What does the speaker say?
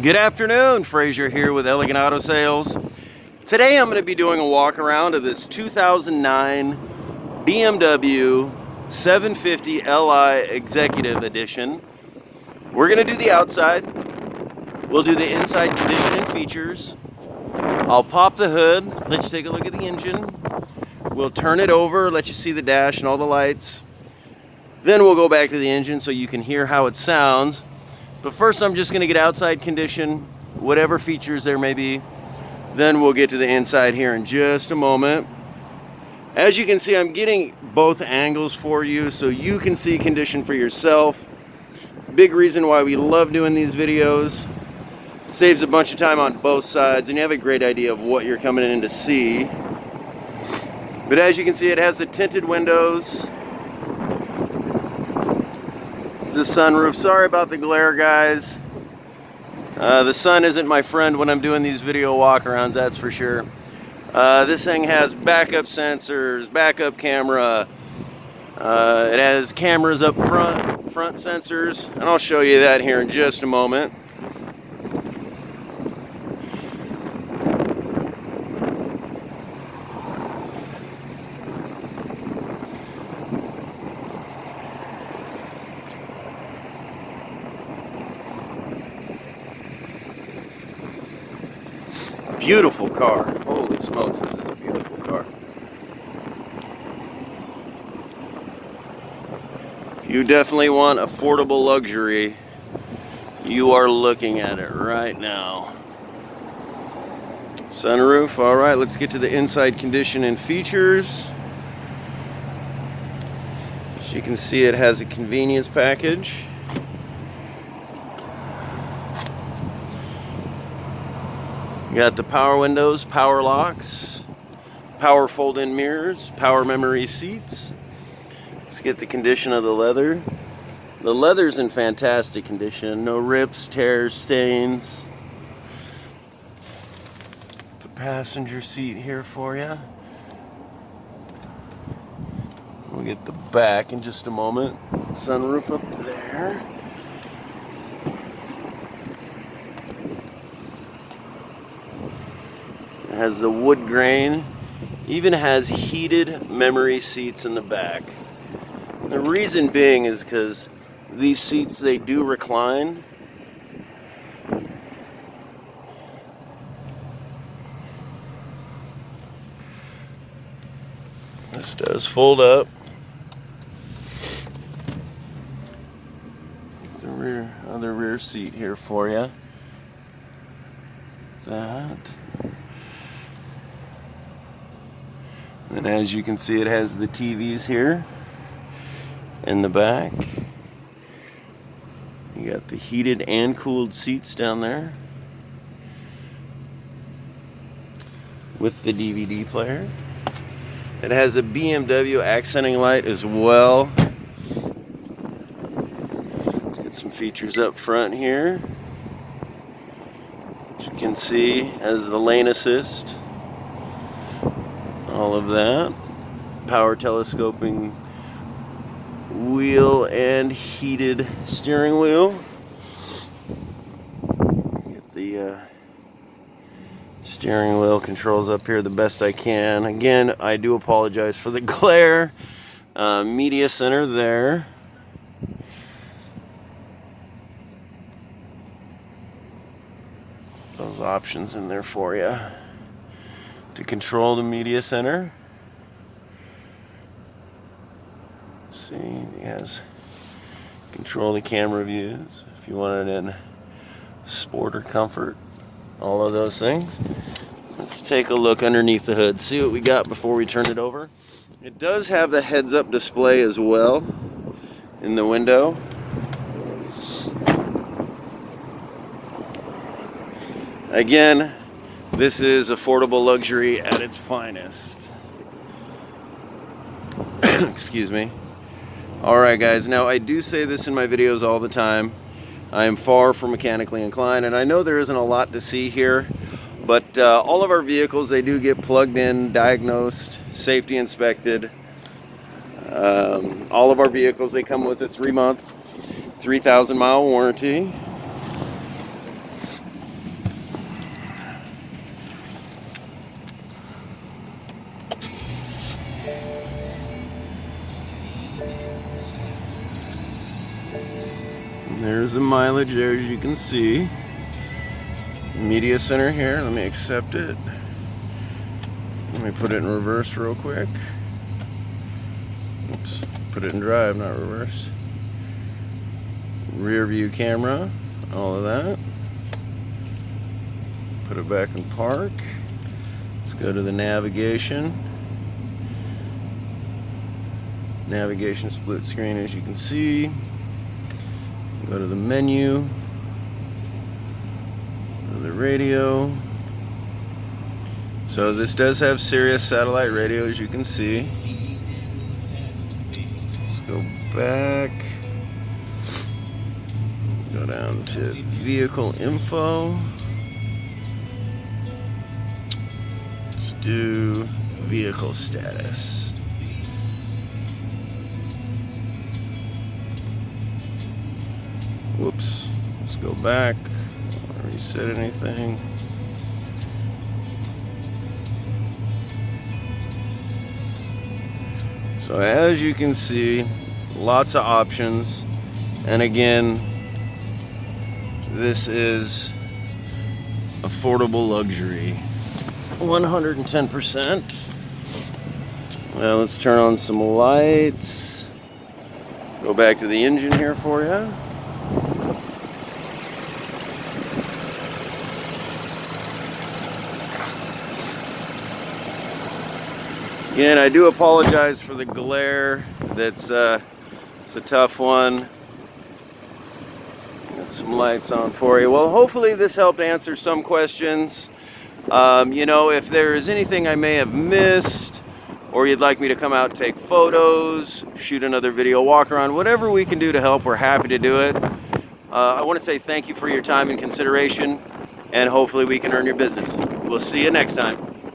Good afternoon, Frazier here with Elegant Auto Sales. Today I'm going to be doing a walk around of this 2009 BMW 750Li Executive Edition. We're going to do the outside, we'll do the inside condition and features. I'll pop the hood, let you take a look at the engine. We'll turn it over, let you see the dash and all the lights. Then we'll go back to the engine so you can hear how it sounds. But first I'm just going to get outside condition, whatever features there may be. Then we'll get to the inside here in just a moment. As you can see, I'm getting both angles for you so you can see condition for yourself. Big reason why we love doing these videos. Saves a bunch of time on both sides and you have a great idea of what you're coming in to see. But as you can see, it has the tinted windows. It's a sunroof. Sorry about the glare, guys. The sun isn't my friend when I'm doing these video walkarounds, that's for sure. This thing has backup sensors, backup camera. It has cameras up front sensors, and I'll show you that here in just a moment. Beautiful car. Holy smokes, this is a beautiful car. If you definitely want affordable luxury, you are looking at it right now. Sunroof. All right, let's get to the inside condition and features. As you can see, it has a convenience package. You got the power windows, power locks, power fold-in mirrors, power memory seats. Let's get the condition of the leather. The leather's in fantastic condition. No rips, tears, stains. The passenger seat here for you. We'll get the back in just a moment. Sunroof up there. Has the wood grain, even has heated memory seats in the back. The reason being is because these seats, they do recline. This does fold up. The other rear seat here for you. That. And as you can see, it has the TVs here in the back. You got the heated and cooled seats down there with the DVD player. It has a BMW accenting light as well. Let's get some features up front here. As you can see, has the lane assist. All of that. Power telescoping wheel and heated steering wheel. Get the steering wheel controls up here the best I can. Again, I do apologize for the glare. Media center there. Those options in there for you. To control the media center. See, it has control the camera views if you want it in sport or comfort, all of those things. Let's take a look underneath the hood, see what we got before we turn it over. It does have the heads-up display as well in the window. Again, this is affordable luxury at its finest. Excuse me. Alright guys, now I do say this in my videos all the time. I am far from mechanically inclined, and I know there isn't a lot to see here, but all of our vehicles, they do get plugged in, diagnosed, safety inspected. All of our vehicles, they come with a 3-month, 3,000 mile warranty. the mileage there, as you can see. Media center here. Let me accept it. Let me put it in reverse real quick. Oops. Put it in drive, not reverse. Rear view camera. All of that. Put it back in park. Let's go to the navigation. Navigation split screen, as you can see. Go to the menu. Go to the radio. So this does have Sirius satellite radio, as you can see. Let's go back. Go down to vehicle info. Let's do vehicle status. Whoops. Let's go back. Reset anything. So as you can see, lots of options. And again, this is affordable luxury. 110%. Well, let's turn on some lights. Go back to the engine here for you. Again, I do apologize for the glare. It's a tough one. Got some lights on for you. Well, hopefully this helped answer some questions. You know, if there is anything I may have missed, or you'd like me to come out and take photos, shoot another video walk around, whatever we can do to help, we're happy to do it. I want to say thank you for your time and consideration, and hopefully we can earn your business. We'll see you next time.